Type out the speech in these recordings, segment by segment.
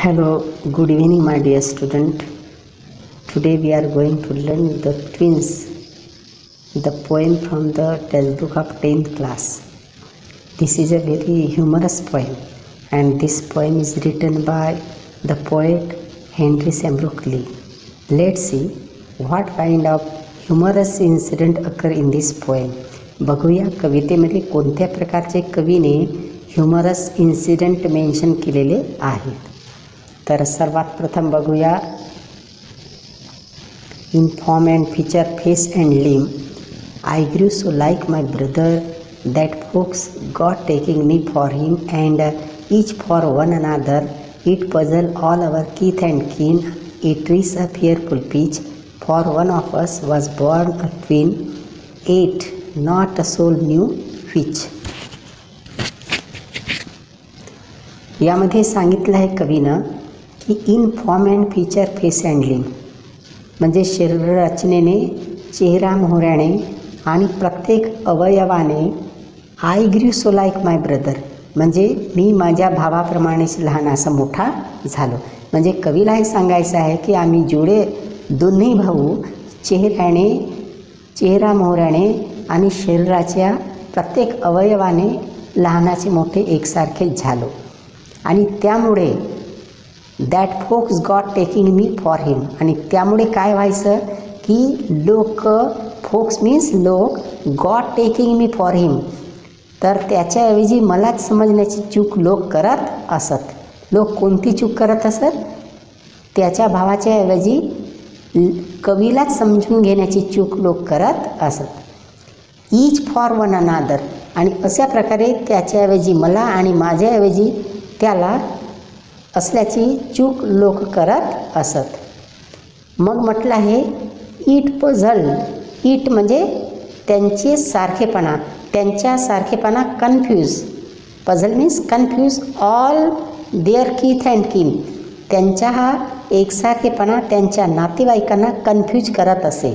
Hello, good evening, my dear student. Today we are going to learn the twins, the poem from the textbook of 10th class. This is a very humorous poem, and this poem is written by the poet Henry Sambrook Lee. Let's see what kind of humorous incident occur in this poem. बघूया कवितेमध्ये कोणत्या प्रकारचे कवीने humorous incident mention केलेले आहेत. तर सर्वात प्रथम बघूया in form and feature face and limb. I grew so like my brother that folks got taking me for him and each for one another. It puzzle all our kith and kin. It reach a fearful pitch. For one of us was born a twin. Eight not a soul knew which. यामध्ये सांगितलं आहे कवीनं की in form and feature face and limb म्हणजे शरीररचनेने, चेहरा मोहऱ्याने आणि प्रत्येक अवयवाने. I grew so like my brother म्हणजे मी माझ्या भावाप्रमाणेच लहान असा मोठा झालो. म्हणजे कवीला हे सांगायचं आहे की आम्ही जोडे दोन्ही भाऊ चेहऱ्याने, चेहरा मोहऱ्याने आणि शरीराच्या प्रत्येक अवयवाने लहानाचे मोठे एकसारखेच झालो. आणि त्यामुळे that folks got taking me for हिम. आणि त्यामुळे काय व्हायचं की लोक, फोक्स मीन्स लोक, गॉट टेकिंग मी फॉर हिम तर त्याच्याऐवजी मलाच समजण्याची चूक लोक करत असत. लोक कोणती चूक करत असत? त्याच्या भावाच्या ऐवजी कवीलाच समजून घेण्याची चूक लोक करत असत. ईच फॉर वन अनादर आणि अशा प्रकारे त्याच्याऐवजी मला आणि माझ्याऐवजी त्याला असल्याची चूक लोक करत असत. मग म्हटलं आहे इट पझल. इट म्हणजे त्यांचे सारखेपणा, त्यांच्या सारखेपणा. Confuse, puzzle means confuse all their Keith and Keen. त्यांचा हा एकसारखेपणा त्यांच्या नातेवाईकांना कन्फ्यूज करत असे.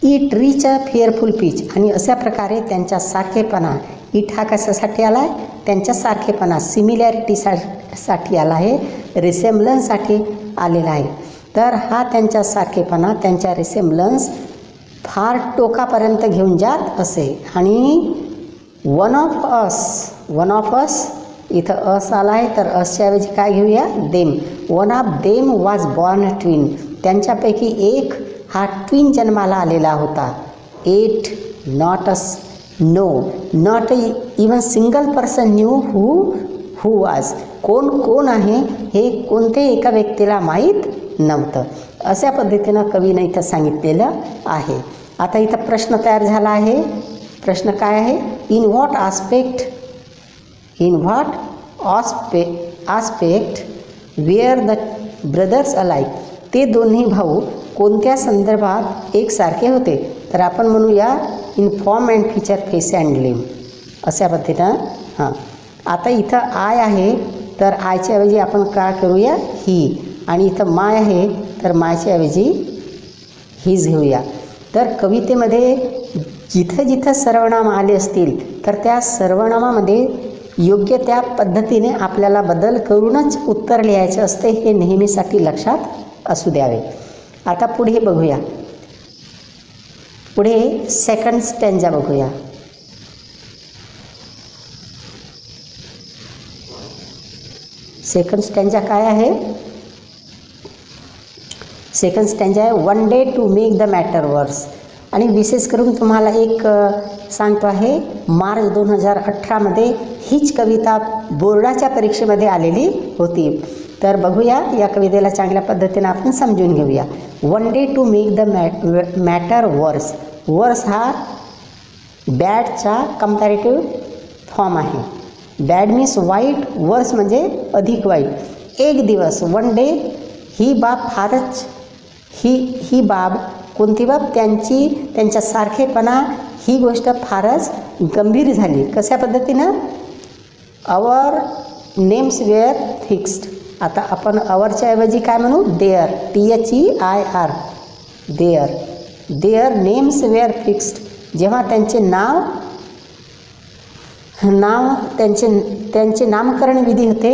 It reach a fearful pitch आणि अशा प्रकारे त्यांच्या सारखेपणा. इट हा कशासाठी आला आहे? त्यांच्या सारखेपणा, सिमिलॅरिटीसाठी आला आहे, रिसेम्बलन्ससाठी आलेला आहे. तर हा त्यांच्या सारखेपणा, त्यांच्या रिसेम्बलन्स फार टोकापर्यंत घेऊन जात असे. आणि वन ऑफ अस इथं अस आला आहे तर असच्या ऐवजी काय घेऊया? Them. One of them was born a twin. त्यांच्यापैकी एक हा ट्विन जन्माला आलेला होता. At not us no not even single person knew who was. कोण आहे हे कोणत्याही एका व्यक्तीला माहीत नव्हतं. अशा पद्धतीनं कवीनं इथं सांगितलेलं आहे. आता इथं प्रश्न तयार झाला आहे. प्रश्न काय आहे? In what aspect were the brothers alike. ते दोन्ही भाऊ कोणत्या संदर्भात एकसारखे होते? तर आपण म्हणूया in form and feature face and लिम अशा पद्धतीनं. हां, आता इथं आय आहे तर आयच्या ऐवजी आपण काय करूया? ही. आणि इथं माय आहे तर मायच्या ऐवजी हीच घेऊया. तर कवितेमध्ये जिथं जिथं सर्वनाम आले असतील तर त्या सर्वनामामध्ये योग्य त्या पद्धतीने आपल्याला बदल करूनच उत्तर लिहायचे असते. हे नेहमीसाठी लक्षात असू द्यावे. आता पुढे बघूया. पुढे सेकंड स्टँजा बघूया. सेकंड स्टँजा काय आहे? सेकंड स्टँजा आहे one day to make the matter worse. आणि विशेष करून तुम्हाला एक सांगतो आहे, मार्च 2018मध्ये हीच कविता बोर्डाच्या परीक्षेमध्ये आलेली होती. तर बघूया या कवितेला चांगल्या पद्धतीने आपण समजून घेऊया. One day to make the matter worse. Worse हा बॅडचा कंपॅरेटिव्ह फॉर्म आहे. बॅड मीन्स वाईट, वर्स म्हणजे अधिक वाईट. एक दिवस, वन डे, ही बाब फारच, ही बाब, कोणती बाब? त्यांच्या सारखेपणा, ही गोष्ट फारच गंभीर झाली. कशा पद्धतीनं? Our names were fixed. आता आपण अवरच्या ऐवजी काय म्हणू? Their. THEIR. Their names were fixed. जेव्हा त्यांचे त्यांचे नामकरण विधी होते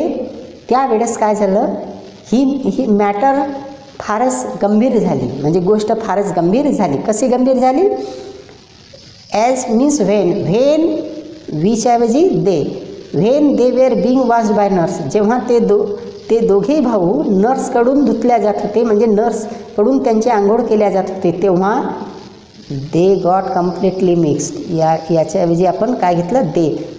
त्यावेळेस काय झालं, ही मॅटर फारच गंभीर झाली, म्हणजे गोष्ट फारच गंभीर झाली. कशी गंभीर झाली? ॲज मीन्स व्हेन विचऐवजी they, when they were being washed by nurse, जेव्हा ते दोघे भाऊ नर्सकडून धुतल्या जात होते, म्हणजे नर्सकडून त्यांची आंघोळ केल्या जात होते, तेव्हा दे गॉट कम्प्लिटली मिक्स्ड. याच्याऐवजी आपण काय घेतलं?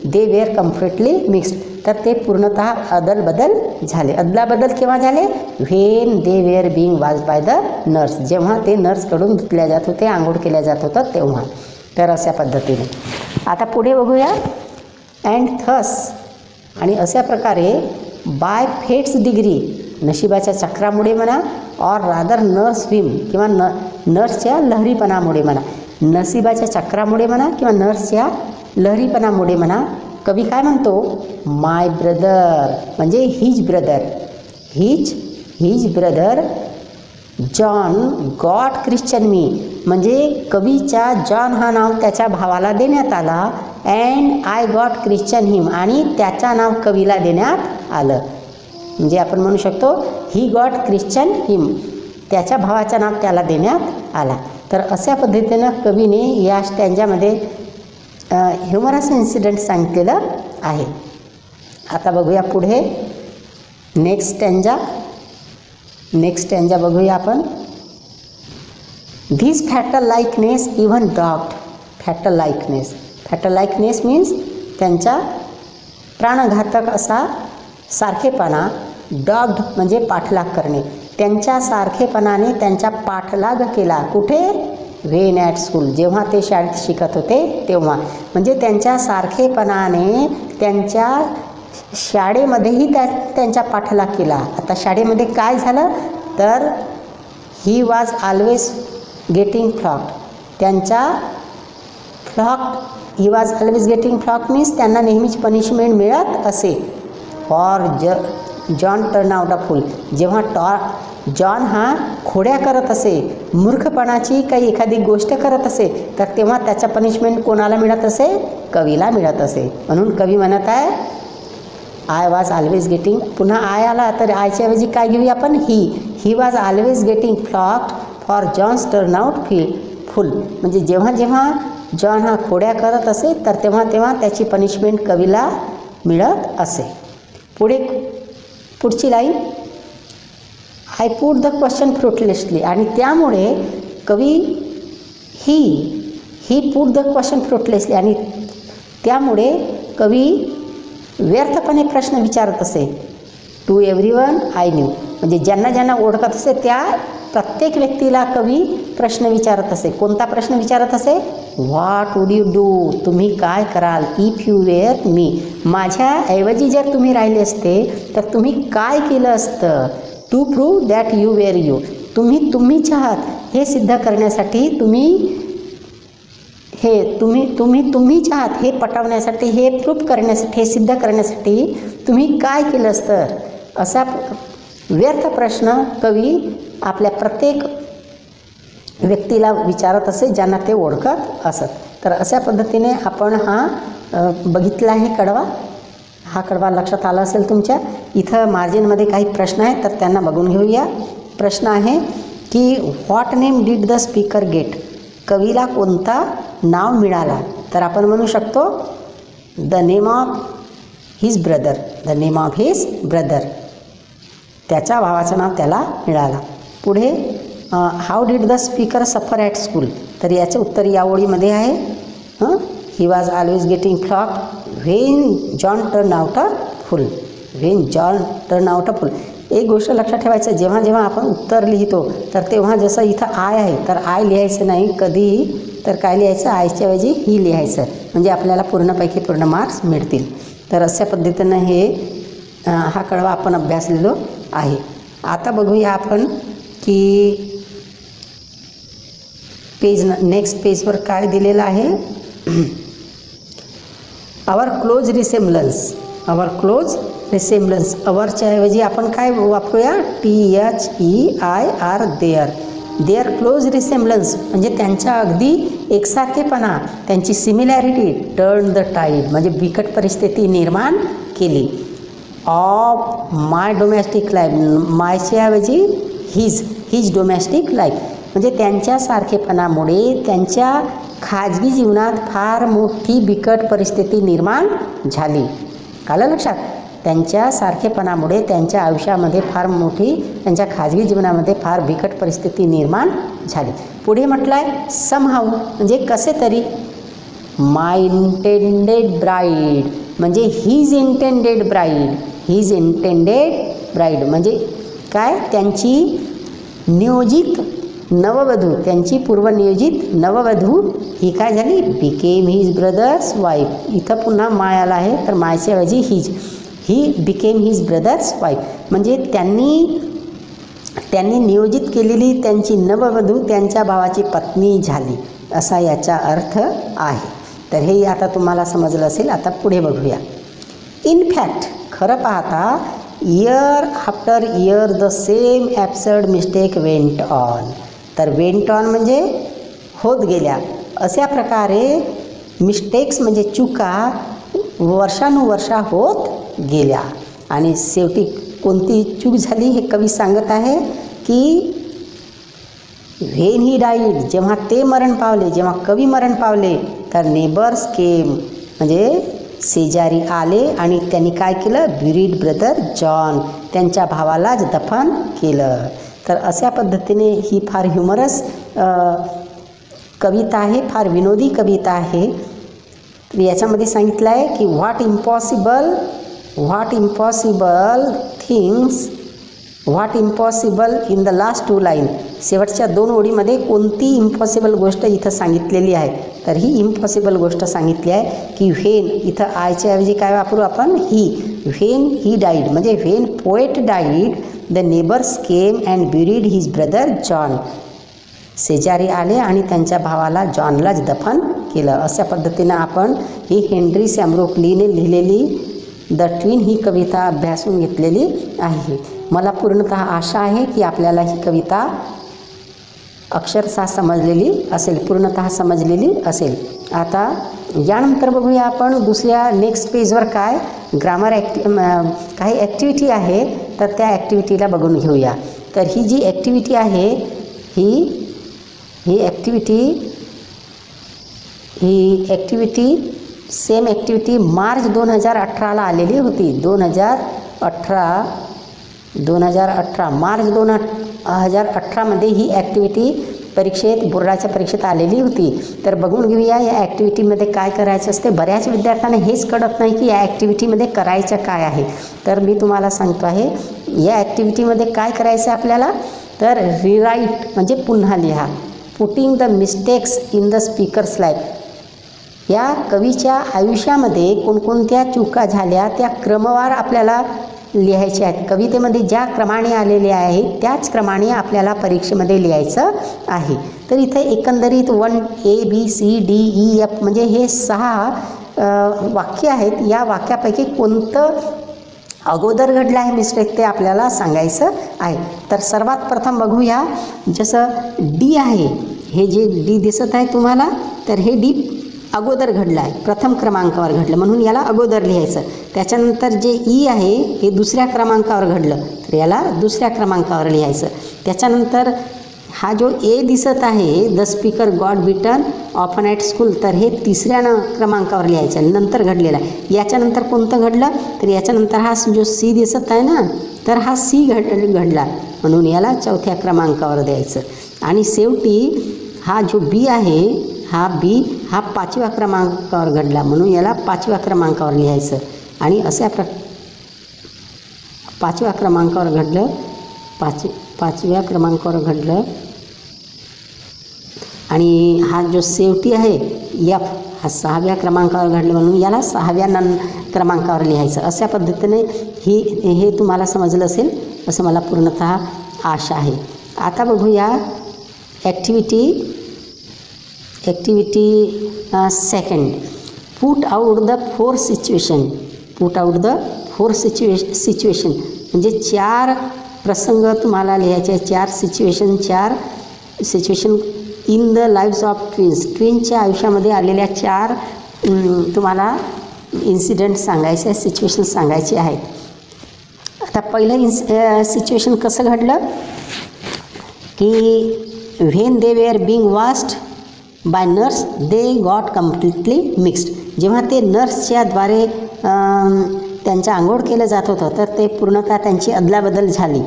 They were completely mixed. तर ते पूर्णतः अदलबदल झाले. अदलाबदल केव्हा झाले? When they were being washed by the nurse, जेव्हा ते नर्सकडून धुतल्या जात होते, आंघोळ केल्या जात होतं तेव्हा. तर अशा पद्धतीने आता पुढे बघूया. अँड थस, आणि अशा प्रकारे बाय फेट्स डिग्री, नशिबाच्या चक्रामुळे म्हणा, ऑर रादर नर्स विम, किंवा नर्सच्या लहरीपणामुळे म्हणा, नशिबाच्या चक्रामुळे म्हणा किंवा नर्सच्या लहरीपणामुळे म्हणा, कवी काय म्हणतो? माय ब्रदर, म्हणजे his brother John got Christian me, म्हणजे कवीच्या जॉन हा नाव त्याच्या भावाला देण्यात आला. And I got Christian him, आणि त्याचा नाव कवीला देण्यात आलं. म्हणजे आपण म्हणू शकतो ही गॉट ख्रिश्चन हिम, त्याच्या भावाचं नाव त्याला देण्यात आला. तर अशा पद्धतीनं कवीने या स्टँजामध्ये ह्युमरस इन्सिडेंट सांगितलेलं आहे. आता बघूया पुढे नेक्स्ट स्टँजा बघूया आपण. This fatal likeness even dogged, fatal likeness means त्यांचा प्राणघातक असा सारखेपणा, डॉग्ड म्हणजे पाठलाग करणे, त्यांच्या सारखेपणाने त्यांचा पाठलाग केला. कुठे? व्हेन ॲट स्कूल, जेव्हा ते शाळेत शिकत होते तेव्हा, म्हणजे त्यांच्या सारखेपणाने त्यांच्या शाळेमध्येही त्यांचा पाठलाग केला. आता शाळेमध्ये काय झालं तर he was always getting flogged, त्यांचा he was always getting flogged means त्यांना नेहमीच पनिशमेंट मिळत असे. For John turn out a fool, जेव्हा जॉन हा खोड्या करत असे, मूर्खपणाची काही एखादी गोष्ट करत असे, तर तेव्हा त्याचा पनिशमेंट कोणाला मिळत असे? कवीला मिळत असे. म्हणून कवी म्हणत आहे आय वॉज ऑलवेज गेटिंग, पुन्हा आय आला तर आयच्या ऐवजी काय घेऊया आपण? He was always getting flogged for John's turn out fool, म्हणजे जेव्हा जेव्हा जॉन हा खोड्या करत असे तर तेव्हा त्याची पनिशमेंट कवीला मिळत असे. पुढची line, I put the question fruitlessly, आणि त्यामुळे कवी he put the question fruitlessly, आणि त्यामुळे कवी व्यर्थपणे प्रश्न विचारत असे. टू एव्हरीवन आय न्यू, म्हणजे ज्यांना ओळखत असे त्या प्रत्येक व्यक्तीला कवी प्रश्न विचारत असे. कोणता प्रश्न विचारत असे? व्हॉट वुड यू डू, तुम्ही काय कराल? इफ यू वेअर मी, माझ्याऐवजी जर तुम्ही राहिले असते तर तुम्ही काय केलं असतं? To prove that you were you, तुम्हीच आहात हे सिद्ध करण्यासाठी, तुम्हीच आहात हे पटवण्यासाठी, हे प्रूव्ह करण्यासाठी, हे सिद्ध करण्यासाठी तुम्ही काय केलं असतं? असा व्यर्थ प्रश्न कवी आपल्या प्रत्येक व्यक्तीला विचारत असे ज्यांना ते ओळखत असत. तर अशा पद्धतीने आपण हा बघितला आहे कडवा. हा कडवा लक्षात आला असेल तुमच्या. इथं मार्जिनमध्ये काही प्रश्न आहेत तर त्यांना बघून घेऊया. प्रश्न आहे की what name did the speaker get, कवीला कोणता नाव मिळाला? तर आपण म्हणू शकतो the name of his brother, त्याच्या भावाचं नाव त्याला मिळाला. पुढे how did the speaker suffer at school, तर याचे उत्तर या ओळीमध्ये आहे. He was always getting flogged when John turn out a fool, एक गोष्ट लक्षात ठेवायचं, जेव्हा आपण उत्तर लिहितो तर तेव्हा जसं इथं आय आहे तर आय लिहायचं नाही कधीही, तर काय लिहायचं? आयच्या ऐवजी ही लिहायचं, म्हणजे आपल्याला पूर्णपैकी पूर्ण मार्क्स मिळतील. तर अशा पद्धतीनं हा कडवा आपण अभ्यासलेलो आहे. आता बघूया आपण की नेक्स्ट पेजवर काय दिलेलं आहे. आवर क्लोज रिसेम्बलन्स, अवरच्या ऐवजी आपण काय वापरूया? THEIR, देअर क्लोज रिसेम्बलन्स, म्हणजे त्यांच्या अगदी एकसारखेपणा, त्यांची सिमिलॅरिटी टर्न द टाईड, म्हणजे बिकट परिस्थिती निर्माण केली. ऑफ माय डोमेस्टिक लाईफ, मायच्या ऐवजी हिज डोमेस्टिक लाईफ, म्हणजे त्यांच्या सारखेपणामुळे त्यांच्या खाजगी जीवनात फार मोठी बिकट परिस्थिती निर्माण झाली. आलं लक्षात? त्यांच्या सारखेपणामुळे त्यांच्या आयुष्यामध्ये फार मोठी, त्यांच्या खाजगी जीवनामध्ये फार बिकट परिस्थिती निर्माण झाली. पुढे म्हटलं आहे समहाऊ, म्हणजे कसे तरी. माय इंटेंडेड ब्राईड म्हणजे हिज इंटेंडेड ब्राईड म्हणजे काय, त्यांची नियोजित नववधू, त्यांची पूर्वनियोजित नववधू ही काय झाली, बिकेम हिज ब्रदर्स वाईफ. इथं पुन्हा माय आला आहे, तर मायच्या ऐवजी he became his brother's wife, म्हणजे त्यांनी नियोजित केलेली त्यांची नववधू त्यांच्या भावाची पत्नी झाली, असा याचा अर्थ आहे. तर हे आता तुम्हाला समजलं असेल. आता पुढे बघूया. इन फॅक्ट, खरं पाहता, year after year the same absurd mistake went on. तर वेंट ऑन म्हणजे होत गेल्या. अशा प्रकारे मिस्टेक्स म्हणजे चुका वर्षानुवर्षा होत गेल्या. आणि शेवटी कोणती चूक झाली हे कवी सांगत आहे की व्हेन ही डाईड, जेव्हा ते मरण पावले, जेव्हा कवी मरण पावले, तर नेबर्स केम म्हणजे शेजारी आले आणि त्यांनी काय केलं, ब्युरीड ब्रदर जॉन, त्यांच्या भावालाच दफन केलं. तर अशा पद्धतीने ही फार ह्युमरस कविता आहे, फार विनोदी कविता आहे. याच्यामध्ये सांगितलं आहे की what impossible in the last 2 line, शेवटच्या 2 ओळीमध्ये कोणती इम्पॉसिबल गोष्ट इथं सांगितलेली आहे. तर ही इम्पॉसिबल गोष्ट सांगितली आहे की व्हेन, इथं आयच्या ऐवजी काय वापरू आपण, व्हेन ही डाईड म्हणजे when poet died the neighbours came and buried his brother John, शेजारी आले आणि त्यांच्या भावाला जॉनलाच दफन केलं. अशा पद्धतीनं आपण ही हेनरी सॅमब्रूक लीने लिहिलेली द ट्विन ही कविता अभ्यासून घेतलेली आहे. मला पूर्णतः आशा आहे की आपल्याला ही कविता अक्षरशः पूर्णतः समजलेली असेल. आता यानंतर बघूया आपण दुसऱ्या नेक्स्ट पेजवर काय ग्रामर काही ॲक्टिव्हिटी आहे, तर त्या ॲक्टिव्हिटीला बघून घेऊया. तर ही जी ॲक्टिव्हिटी आहे ही ॲक्टिव्हिटी सेम ॲक्टिव्हिटी मार्च 2018ला आलेली होती. 2018 मार्च 2018मध्ये ही ॲक्टिव्हिटी बोर्डाच्या परीक्षेत आलेली होती. तर बघून घेऊया या ॲक्टिव्हिटीमध्ये काय करायचं असते. बऱ्याच विद्यार्थ्यांना हेच कळत नाही की या ॲक्टिव्हिटीमध्ये करायचं काय आहे. तर मी तुम्हाला सांगतो आहे या ॲक्टिव्हिटीमध्ये काय करायचं आपल्याला, तर रिराईट म्हणजे पुन्हा लिहा, putting the mistakes in the speakers life. या कवीच्या आयुष्यामध्ये कोणकोणत्या चुका झाल्या त्या क्रमवार आपल्याला लिहायचे आहेत. कवितेमध्ये ज्या क्रमाने आलेले आहेत त्याच क्रमाने आपल्याला परीक्षेमध्ये लिहायचं आहे. तर इथे एकंदरीत 1 ABCDEF म्हणजे हे 6 वाक्य आहेत. या वाक्यापैकी कोणतं अगोदर घडलं आहे मिस्टेक ते आपल्याला सांगायचं आहे. तर सर्वात प्रथम बघूया, जसं डी आहे, हे जे डी दिसत आहे तुम्हाला, तर हे डी अगोदर घडलं आहे, प्रथम क्रमांकावर घडलं म्हणून याला अगोदर लिहायचं. त्याच्यानंतर जे ई आहे हे दुसऱ्या क्रमांकावर घडलं तर याला दुसऱ्या क्रमांकावर लिहायचं. त्याच्यानंतर हा जो ए दिसत आहे, the speaker got beaten often at school, तर हे 3ऱ्या क्रमांकावर लिहायचं, नंतर घडलेला आहे. याच्यानंतर कोणतं घडलं, तर याच्यानंतर हा जो सी दिसत आहे ना, तर हा सी घडला म्हणून याला 4थ्या क्रमांकावर द्यायचं. आणि शेवटी हा जो बी आहे, हा बी हा 5व्या क्रमांकावर घडला म्हणून याला 5व्या क्रमांकावर लिहायचं. आणि अशा 5व्या क्रमांकावर घडलं, 5व्या क्रमांकावर घडलं. आणि हा जो शेवटी आहे एफ, हा 6व्या क्रमांकावर घडलं म्हणून याला 6व्या क्रमांकावर लिहायचं. अशा पद्धतीने हे तुम्हाला समजलं असेल असं मला पूर्णतः आशा आहे. आता बघूया activity second, put out the 4 situation. म्हणजे 4 प्रसंग तुम्हाला लिहायचे, 4 situation in the lives of ट्विन्सच्या आयुष्यामध्ये आलेल्या 4 तुम्हाला इन्सिडेंट सांगायचे, सिच्युएशन सांगायचे आहेत. आता पहिलं सिच्युएशन कसं घडलं की when they were being washed by nurse they got completely mixed. जेव्हा ते नर्सच्या द्वारे त्यांचं आंघोळ केलं जात होतं तर ते पूर्णतः त्यांची अदलाबदल झाली.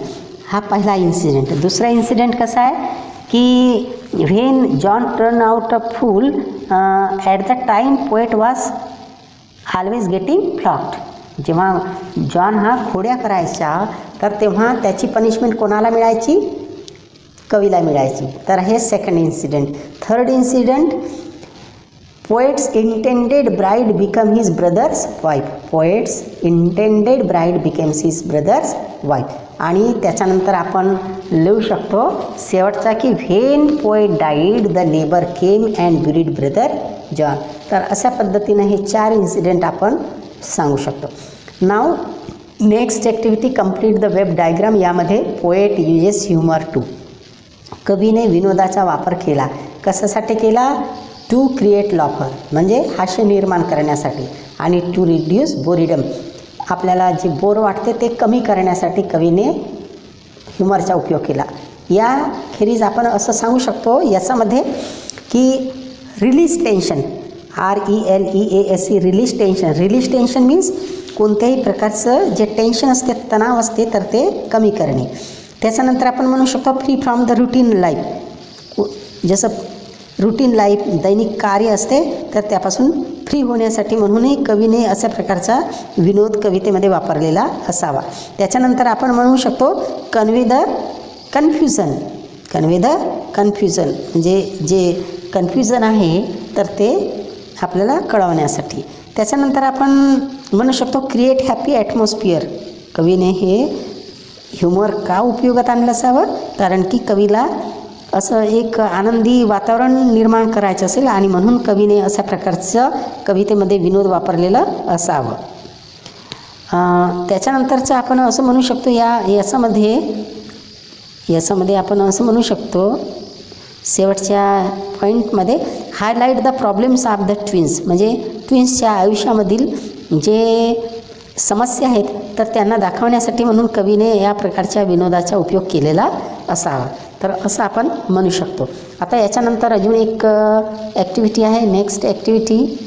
हा पहिला इन्सिडेंट. दुसरा इन्सिडेंट कसा आहे की when John turn out a fool at the time poet was always getting flogged. जेव्हा जॉन हा खोड्या करायचा तर तेव्हा त्याची पनिशमेंट कोणाला मिळायची? कवीला मिळायची. तर हे second incident. Third incident, poets intended bride become his brother's wife. Poets intended bride becomes his brother's wife. आणि त्याच्यानंतर आपण लिहू शकतो शेवटचा की when poet died the neighbour came and buried brother John. तर अशा पद्धतीने हे 4 इन्सिडेंट आपण सांगू शकतो. नाव next activity, complete the web diagram. यामध्ये पोएट युजेस ह्युमर टू. कवीने विनोदाचा वापर केला. कशासाठी केला? टू क्रिएट लॉफर म्हणजे हास्य निर्माण करण्यासाठी, आणि टू रिड्यूस बोरिडम आपल्याला जे बोर वाटते ते कमी करण्यासाठी कवीने ह्युमरचा उपयोग केला. याखेरीज आपण असं सांगू शकतो याच्यामध्ये की release tension, RELEASE release tension. Release tension means कोणत्याही प्रकारचं जे टेन्शन असते, तणाव असते तर ते कमी करणे. त्याच्यानंतर आपण म्हणू शकतो free from the routine life. जसं रुटीन लाईफ दैनिक कार्य असते तर त्यापासून फ्री होण्यासाठी म्हणूनही कवीने अशा प्रकारचा विनोद कवितेमध्ये वापरलेला असावा. त्याच्यानंतर आपण म्हणू शकतो convey the confusion. Convey the confusion म्हणजे जे कन्फ्युजन आहे तर ते आपल्याला कळवण्यासाठी. त्याच्यानंतर आपण म्हणू शकतो क्रिएट हॅपी ॲटमॉस्फिअर. कवीने हे ह्युमर का उपयोगात आणलं असावं? कारण की कवीला असं एक आनंदी वातावरण निर्माण करायचं असेल आणि म्हणून कवीने अशा प्रकारचं कवितेमध्ये विनोद वापरलेलं असावं. त्याच्यानंतरचं आपण असं म्हणू शकतो याच्यामध्ये आपण असं म्हणू शकतो शेवटच्या पॉईंटमध्ये highlight the problems of the twins. म्हणजे ट्विन्सच्या आयुष्यामधील जे समस्या आहेत तर त्यांना दाखवण्यासाठी म्हणून कवीने या प्रकारच्या विनोदाचा उपयोग केलेला असावा. तर असं आपण म्हणू शकतो. आता याच्यानंतर अजून एक ॲक्टिव्हिटी आहे. Next activity,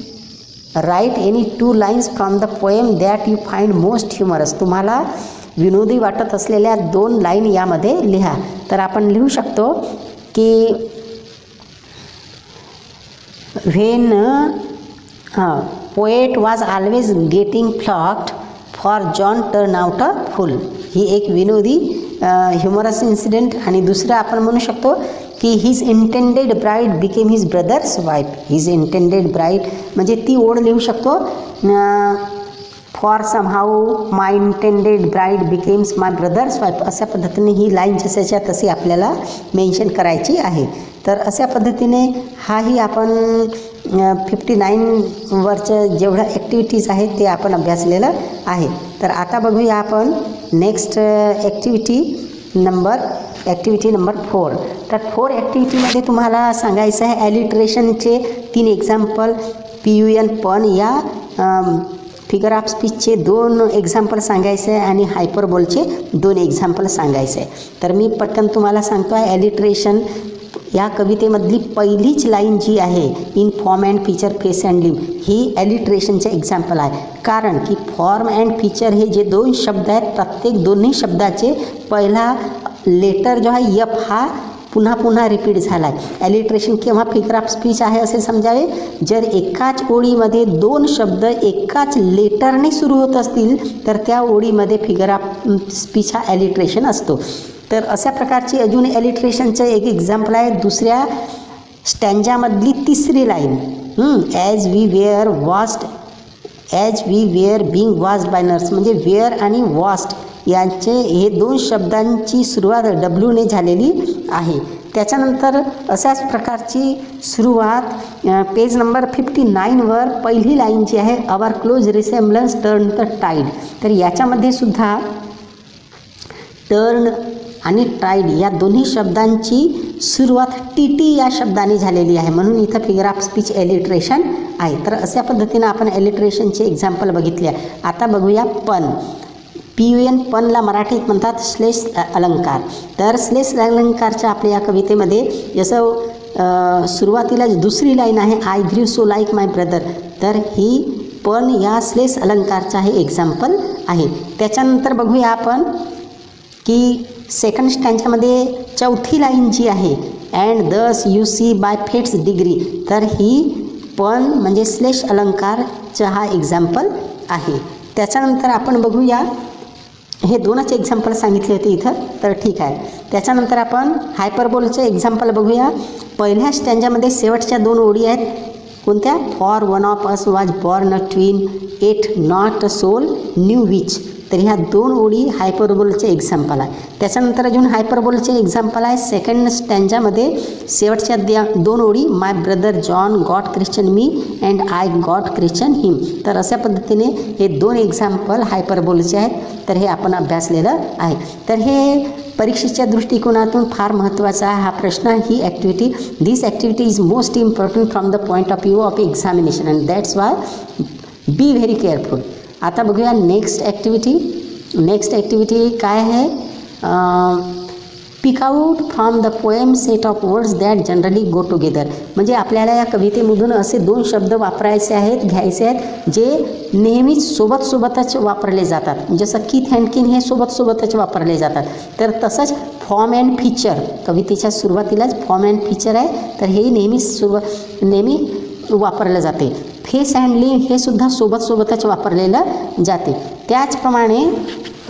write any 2 lines from the poem that you find most humorous. तुम्हाला विनोदी वाटत असलेल्या 2 लाईन यामध्ये लिहा. तर आपण लिहू शकतो की when poet was always getting flogged for John turn out a fool. ही एक विनोदी ह्युमरस इन्सिडेंट. आणि दुसरं आपण म्हणू शकतो की his intended bride became his brother's wife. His intended bride म्हणजे ती ओढ लिहू शकतो for somehow my intended bride becomes my brothers wife. अशा पद्धतीने ही लाईन जशाच्या तशी आपल्याला मेन्शन करायची आहे. तर अशा पद्धतीने हाही आपण 59 वरचं जेवढ्या ॲक्टिव्हिटीज आहेत ते आपण अभ्यासलेलं आहे. तर आता बघूया आपण नेक्स्ट ॲक्टिव्हिटी नंबर 4. तर 4 ॲक्टिव्हिटीमध्ये तुम्हाला सांगायचं आहे ॲलिट्रेशनचे 3 एक्झाम्पल, PUN पण या फिगर ऑफ स्पीचचे 2 एक्झाम्पल सांगायचे आहे आणि हायपरबोलचे 2 एक्झाम्पल सांगायचे आहे. तर मी पटकन तुम्हाला सांगतो आहे ॲलिट्रेशन या कवितेमधली पहिलीच लाईन जी आहे in form and feature face and लिम ही ॲलिट्रेशनचे एक्झाम्पल आहे. कारण की फॉर्म अँड फीचर हे जे 2 शब्द आहेत प्रत्येक दोन्ही शब्दाचे पहिला लेटर जो आहे F हा पुन्हा पुन्हा रिपीट झाला आहे. ॲलिट्रेशन किंवा फिगर ऑफ स्पीच आहे असे समजावे जर एकाच ओळीमध्ये 2 शब्द एकाच लेटरने सुरू होत असतील तर त्या ओळीमध्ये फिगर ऑफ स्पीच हा ॲलिट्रेशन असतो. तर अशा प्रकारची अजून ॲलिट्रेशनचं एक एक्झाम्पल आहे दुसऱ्या स्टँजामधली 3री line, as we were being washed by nurse. म्हणजे वेअर आणि वॉश्ड यांचे हे 2 शब्दांची सुरुवात W ने झालेली आहे. त्याच्यानंतर अशाच प्रकारची सुरुवात पेज नंबर 59वर पहिली लाईन जी आहे our close resemblance turn the tide. तर याच्यामध्ये सुद्धा टर्न आणि टाईड या दोन्ही शब्दांची सुरुवात TT या शब्दाने झालेली आहे म्हणून इथं फिगर ऑफ स्पीच ॲलिट्रेशन आहे. तर अशा पद्धतीनं आपण ॲलिट्रेशनचे एक्झाम्पल बघितले. आता बघूया पण. PUN पणला मराठीत म्हणतात श्लेष अलंकार. तर श्लेष अलंकारच्या आपल्या या कवितेमध्ये जसं सुरुवातीला दुसरी लाईन आहे, आय ग्रीव सो लाईक माय ब्रदर, तर ही पण या श्लेष अलंकारचा हे एक्झाम्पल आहे. त्याच्यानंतर बघूया आपण की सेकंड स्टँजामध्ये चौथी लाईन जी आहे, and thus you see by fate's degree, तर ही पण म्हणजे श्लेष अलंकारचा हा एक्झाम्पल आहे. त्याच्यानंतर आपण बघूया, हे दोनच एक्झाम्पल सांगितले होते इथं, तर ठीक आहे. त्याच्यानंतर आपण हायपरबोलचे एक्झाम्पल बघूया. पहिल्या स्टँजामध्ये शेवटच्या दोन ओळी आहेत कोणत्या, for one of us was born a twin, eight not a soul knew which, तर ह्या दोन ओळी हायपरबोलचे एक्झाम्पल आहे. त्याच्यानंतर अजून हायपरबोलचे एक्झाम्पल आहे सेकंड स्टँजामध्ये शेवटच्या दोन ओळी, my brother John got Christian me and I got Christian him, तर अशा पद्धतीने हे दोन एक्झाम्पल हायपरबोलचे आहेत. तर हे आपण अभ्यासलेलं आहे. तर हे परीक्षेच्या दृष्टिकोनातून फार महत्त्वाचा हा प्रश्न, ही activity, this activity is most important from the point of view of examination and that's why be very careful. आता बघूया नेक्स्ट ॲक्टिव्हिटी. नेक्स्ट ॲक्टिव्हिटी काय आहे, pick out from the poem set of words that generally go together, म्हणजे आपल्याला या कवितेमधून असे दोन शब्द वापरायचे आहेत, घ्यायचे आहेत, जे नेहमीच सोबतच वापरले जातात. जसं किथ अँड किन हे सोबतच वापरले जातात. तर तसंच फॉर्म अँड फीचर, कवितेच्या सुरुवातीलाच फॉर्म अँड फीचर आहे, तर हेही नेहमी वापरलं जाते. फेस अँड लिव्ह हे सुद्धा सोबतच वापरलेलं जाते. त्याचप्रमाणे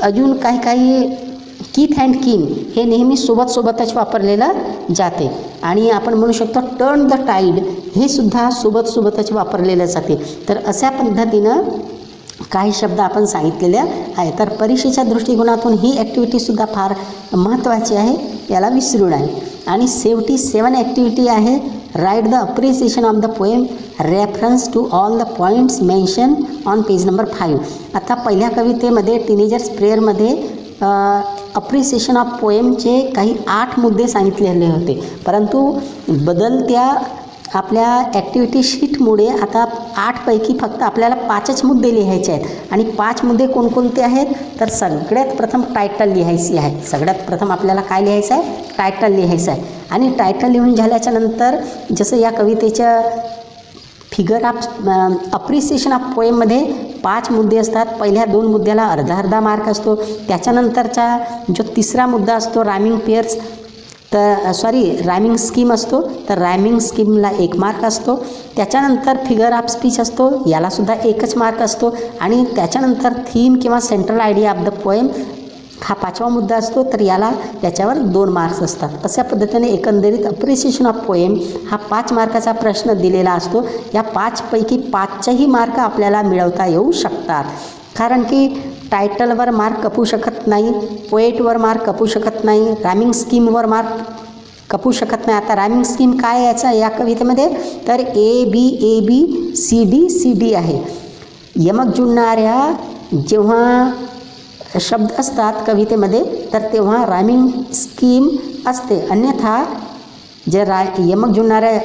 अजून काही किथ अँड किन हे नेहमी सोबतच वापरलेलं जाते. आणि आपण म्हणू शकतो टर्न द टाईड हे सुद्धा सोबतच वापरलेलं जाते. तर अशा पद्धतीनं काही शब्द आपण सांगितलेले आहे. तर परीक्षेच्या दृष्टिकोनातून ही ॲक्टिव्हिटीसुद्धा फार महत्त्वाची आहे, याला विसरू नये. आणि शेवटी 7 ॲक्टिव्हिटी आहे, write the appreciation of the poem, reference to all the points mention on page number 5. आता पहिल्या कवितेमध्ये टीनेजर्स प्रेयरमध्ये अप्रिसिएशन ऑफ पोएमचे काही 8 मुद्दे सांगितलेले होते, परंतु बदलत्या आपल्या ॲक्टिव्हिटी शीटमुळे आता 8 पैकी फक्त आपल्याला 5च मुद्दे लिहायचे आहेत. आणि 5 मुद्दे कोणकोणते आहेत, तर सगळ्यात प्रथम टायटल लिहायची आहे. सगळ्यात प्रथम आपल्याला काय लिहायचं आहे, टायटल लिहायचं आहे. आणि टायटल लिहून झाल्याच्या नंतर जसं या कवितेच्या फिगर ऑफ अप्रिसिएशन ऑफ पोएममध्ये 5 मुद्दे असतात. पहिल्या 2 मुद्द्याला अर्धा मार्क असतो. त्याच्यानंतरचा जो तिसरा मुद्दा असतो रायमिंग पेअर्स, रायमिंग स्कीम असतो, तर रायमिंग स्कीमला 1 मार्क असतो. त्याच्यानंतर फिगर ऑफ स्पीच असतो, यालासुद्धा 1च मार्क असतो. आणि त्याच्यानंतर थीम किंवा central idea of the poem हा 5वा मुद्दा असतो, तर त्याच्यावर 2 मार्क्स असतात. अशा पद्धतीने एकंदरीत अप्रिसिएशन ऑफ पोएम हा 5 मार्काचा प्रश्न दिलेला असतो. या 5 पैकी 5चाही मार्क आपल्याला मिळवता येऊ शकतात. कारण की टायटलवर मार्क कपू शकत नाही, पोएटवर मार्क कपू शकत नाही, रायमिंग स्कीमवर मार्क कपू शकत नाही. आता रायमिंग स्कीम काय याचा या कवितेमध्ये, तर ABABCD आहे. यमक जुळणाऱ्या जेव्हा शब्द असतात कवितेमध्ये, तर तेव्हा रायमिंग स्कीम असते. अन्यथा जे यमक जुळणाऱ्या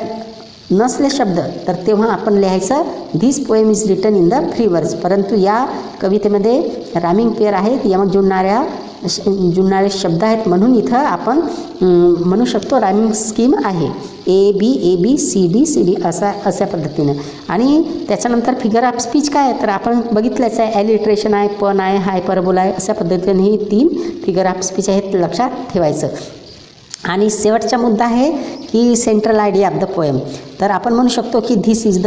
नसले शब्द, तर तेव्हा आपण लिहायचं this poem is written in the free words. परंतु या कवितेमध्ये रायमिंग पेअर आहेत, यमक जुळणारे शब्द आहेत, म्हणून इथं आपण म्हणू शकतो रायमिंग स्कीम आहे ABABCD अशा पद्धतीनं. आणि त्याच्यानंतर फिगर ऑफ स्पीच काय, तर आपण बघितलंच आहे, ॲलिट्रेशन आहे, पण आहे, हायपरबोल आहे, अशा पद्धतीने ही 3 फिगर ऑफ स्पीच आहेत, लक्षात ठेवायचं. आणि शेवटचा मुद्दा आहे की central idea of the poem. तर आपण म्हणू शकतो की this is the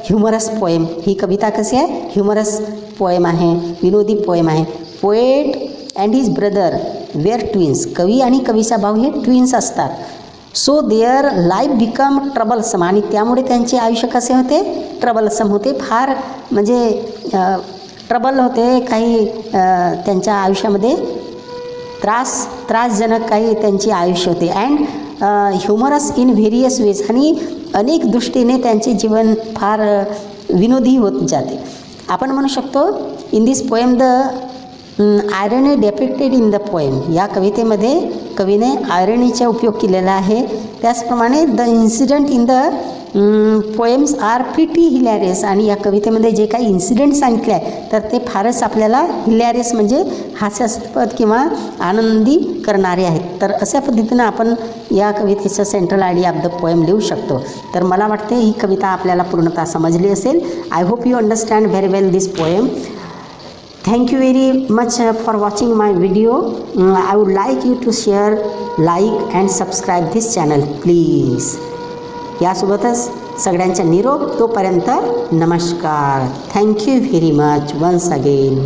humorous poem. ही कविता कशी आहे, ह्युमरस पोएम आहे, विनोदी पोएम आहे. Poet and his brother were twins, कवी आणि कवीचा भाऊ हे ट्विन्स असतात. So their life become troublesome, आणि त्यामुळे त्यांचे आयुष्य कसे होते, ट्रबलसम होते, फार म्हणजे ट्रबल होते, काही त्यांच्या आयुष्यामध्ये त्रासजनक काही त्यांचे आयुष्य होते. And humorous in various ways, आणि अनेक दृष्टीने त्यांचे जीवन फार विनोदी होत जाते. आपण म्हणू शकतो इन दिस पोएम द आयरनी डेपिक्टेड इन द पोएम, या कवितेमध्ये कवीने आयरनीचा उपयोग केलेला आहे. त्याचप्रमाणे the incident in the poems are pretty hilarious. आणि या कवितेमध्ये जे काही इन्सिडेंट सांगितले आहे तर ते फारच आपल्याला हिलॅरियस म्हणजे हास्यास्पद किंवा आनंदी करणारे आहेत. तर अशा पद्धतीनं आपण या कवितेचं central idea of the poem लिहू शकतो. तर मला वाटते ही कविता आपल्याला पूर्णतः समजली असेल. I hope you understand very well this poem. Thank you very much for watching my video. I would like you to share, like and subscribe this channel please. यासोबतच सगळ्यांचा निरोप. तोपर्यंत नमस्कार. Thank you very much once again.